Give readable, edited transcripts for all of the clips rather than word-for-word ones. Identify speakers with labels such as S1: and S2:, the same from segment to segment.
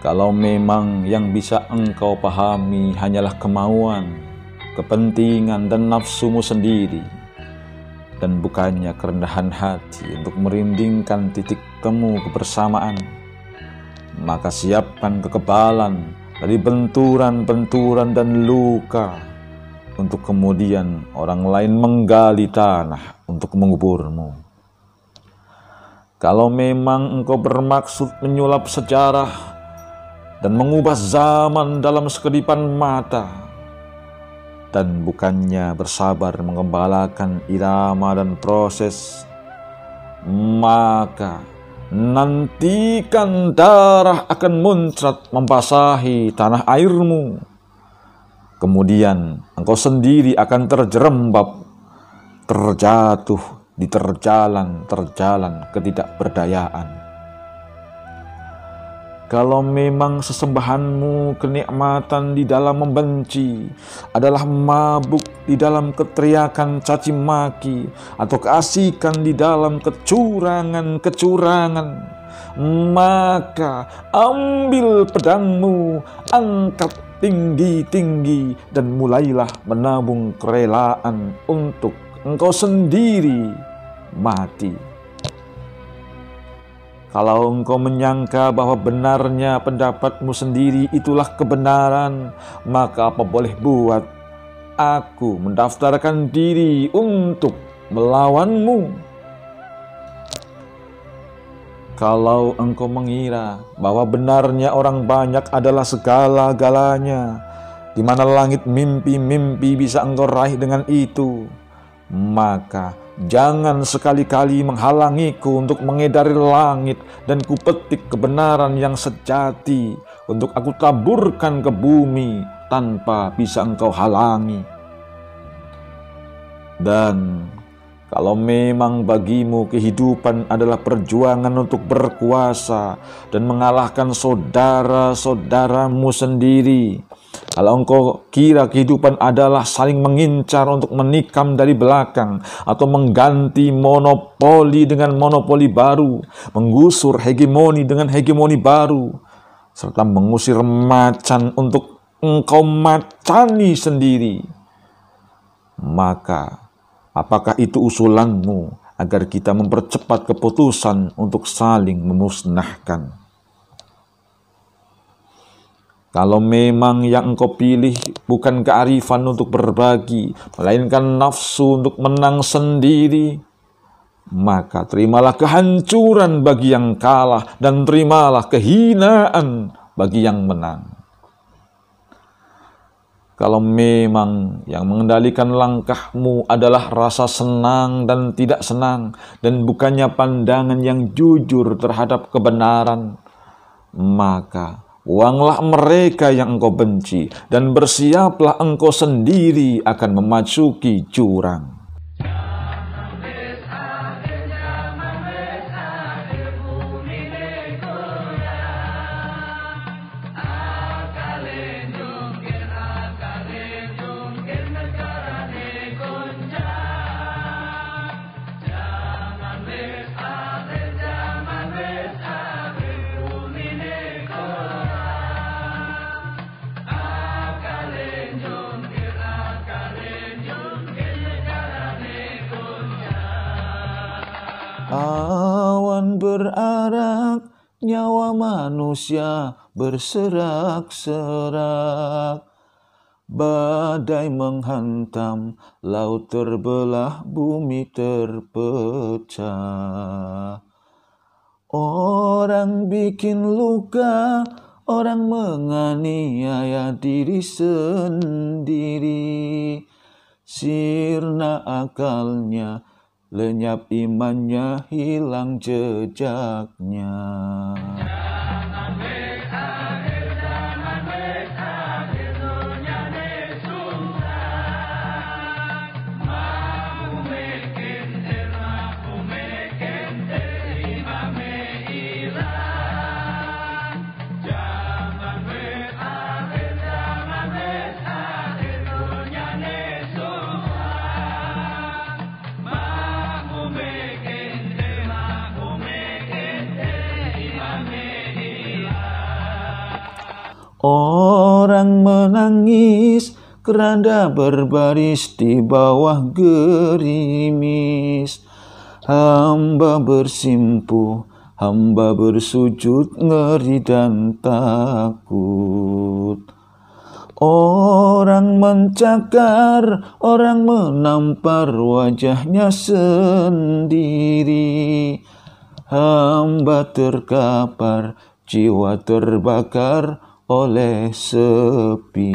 S1: Kalau memang yang bisa engkau pahami hanyalah kemauan, kepentingan dan nafsumu sendiri, dan bukannya kerendahan hati untuk merindingkan titik temu kebersamaan, maka siapkan kekebalan dari benturan-benturan dan luka untuk kemudian orang lain menggali tanah untuk menguburmu. Kalau memang engkau bermaksud menyulap sejarah dan mengubah zaman dalam sekedipan mata, dan bukannya bersabar mengembalakan irama dan proses, maka nantikan darah akan muncrat membasahi tanah airmu. Kemudian engkau sendiri akan terjerembab, terjatuh di terjalan ketidakberdayaan. Kalau memang sesembahanmu kenikmatan di dalam membenci adalah mabuk di dalam keteriakan caci maki, atau keasikan di dalam kecurangan-kecurangan, maka ambil pedangmu, angkat tinggi-tinggi, dan mulailah menabung kerelaan untuk engkau sendiri mati. Kalau engkau menyangka bahwa benarnya pendapatmu sendiri itulah kebenaran, maka apa boleh buat, aku mendaftarkan diri untuk melawanmu. Kalau engkau mengira bahwa benarnya orang banyak adalah segala-galanya, di mana langit mimpi-mimpi bisa engkau raih dengan itu, maka jangan sekali-kali menghalangiku untuk mengedari langit dan kupetik kebenaran yang sejati untuk aku taburkan ke bumi tanpa bisa engkau halangi. Dan kalau memang bagimu kehidupan adalah perjuangan untuk berkuasa dan mengalahkan saudara-saudaramu sendiri, kalau engkau kira kehidupan adalah saling mengincar untuk menikam dari belakang, atau mengganti monopoli dengan monopoli baru, menggusur hegemoni dengan hegemoni baru, serta mengusir macan untuk engkau macani sendiri, maka apakah itu usulanmu agar kita mempercepat keputusan untuk saling memusnahkan? Kalau memang yang engkau pilih bukan kearifan untuk berbagi, melainkan nafsu untuk menang sendiri, maka terimalah kehancuran bagi yang kalah dan terimalah kehinaan bagi yang menang. Kalau memang yang mengendalikan langkahmu adalah rasa senang dan tidak senang, dan bukannya pandangan yang jujur terhadap kebenaran, maka buanglah mereka yang engkau benci, dan bersiaplah engkau sendiri akan memasuki jurang. Awan berarak, nyawa manusia berserak-serak. Badai menghantam, laut terbelah, bumi terpecah. Orang bikin luka, orang menganiaya diri sendiri. Sirna akalnya, lenyap imannya, hilang jejaknya. Orang menangis, keranda berbaris di bawah gerimis. Hamba bersimpuh, hamba bersujud, ngeri dan takut. Orang mencakar, orang menampar wajahnya sendiri. Hamba terkapar, jiwa terbakar oleh sepi.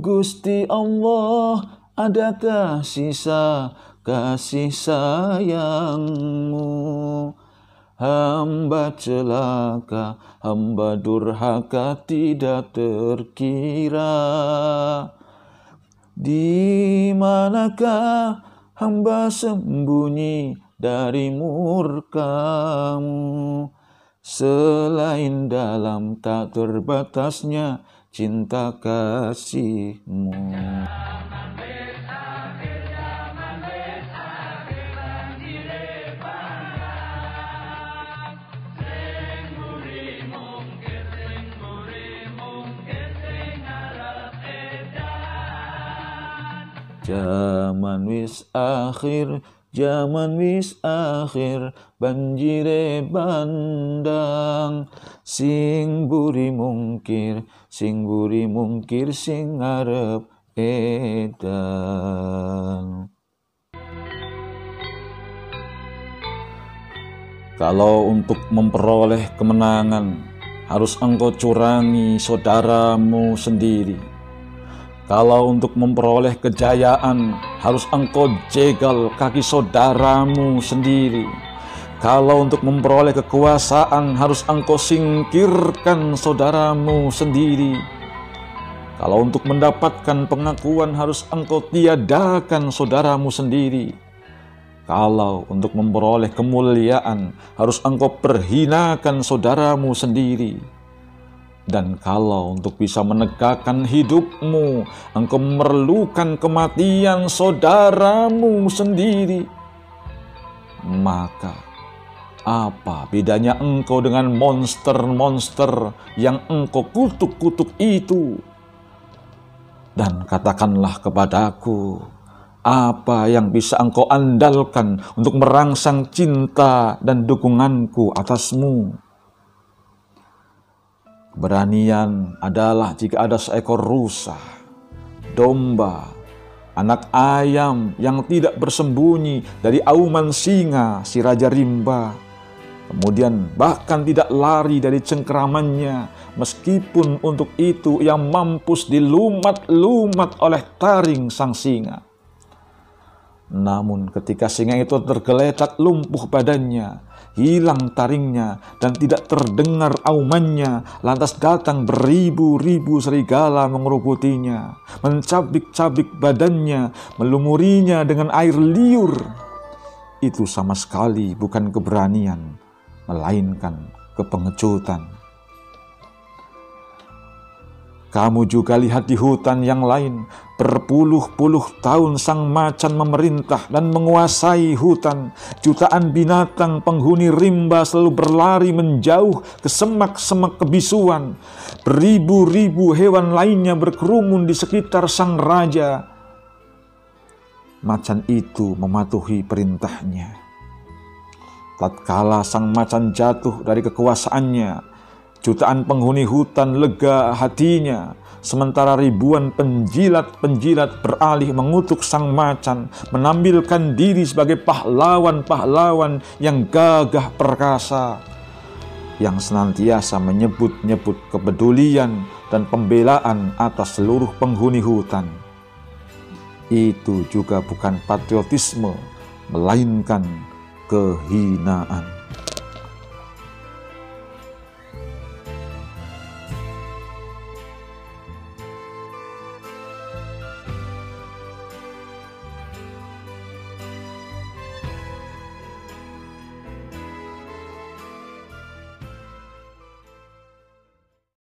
S1: Gusti Allah, adakah sisa kasih sayangmu? Hamba celaka, hamba durhaka tidak terkira. Di manakah hamba sembunyi dari murkamu? Selain dalam tak terbatasnya cinta kasihmu. Zaman wis akhir, zaman wis akhir, banjire bandang. Sing buri mungkir, sing buri mungkir, sing ngarep edan. Kalau untuk memperoleh kemenangan, harus engkau curangi saudaramu sendiri. Kalau untuk memperoleh kejayaan, harus engkau jegal kaki saudaramu sendiri. Kalau untuk memperoleh kekuasaan, harus engkau singkirkan saudaramu sendiri. Kalau untuk mendapatkan pengakuan, harus engkau tiadakan saudaramu sendiri. Kalau untuk memperoleh kemuliaan, harus engkau perhinakan saudaramu sendiri. Dan kalau untuk bisa menegakkan hidupmu, engkau memerlukan kematian saudaramu sendiri. Maka, apa bedanya engkau dengan monster-monster yang engkau kutuk-kutuk itu? Dan katakanlah kepadaku, apa yang bisa engkau andalkan untuk merangsang cinta dan dukunganku atasmu? Keberanian adalah jika ada seekor rusa, domba, anak ayam yang tidak bersembunyi dari auman singa si Raja Rimba, kemudian bahkan tidak lari dari cengkeramannya, meskipun untuk itu ia mampus dilumat-lumat oleh taring sang singa. Namun ketika singa itu tergeletak lumpuh badannya, hilang taringnya, dan tidak terdengar aumannya, lantas datang beribu-ribu serigala mengerubutinya, mencabik-cabik badannya, melumurinya dengan air liur. Itu sama sekali bukan keberanian, melainkan kepengecutan. Kamu juga lihat di hutan yang lain, berpuluh-puluh tahun sang macan memerintah dan menguasai hutan. Jutaan binatang penghuni rimba selalu berlari menjauh ke semak-semak kebisuan. Beribu-ribu hewan lainnya berkerumun di sekitar sang raja. Macan itu mematuhi perintahnya. Tatkala sang macan jatuh dari kekuasaannya, jutaan penghuni hutan lega hatinya, sementara ribuan penjilat-penjilat beralih mengutuk sang macan, menampilkan diri sebagai pahlawan-pahlawan yang gagah perkasa, yang senantiasa menyebut-nyebut kepedulian dan pembelaan atas seluruh penghuni hutan. Itu juga bukan patriotisme, melainkan kehinaan.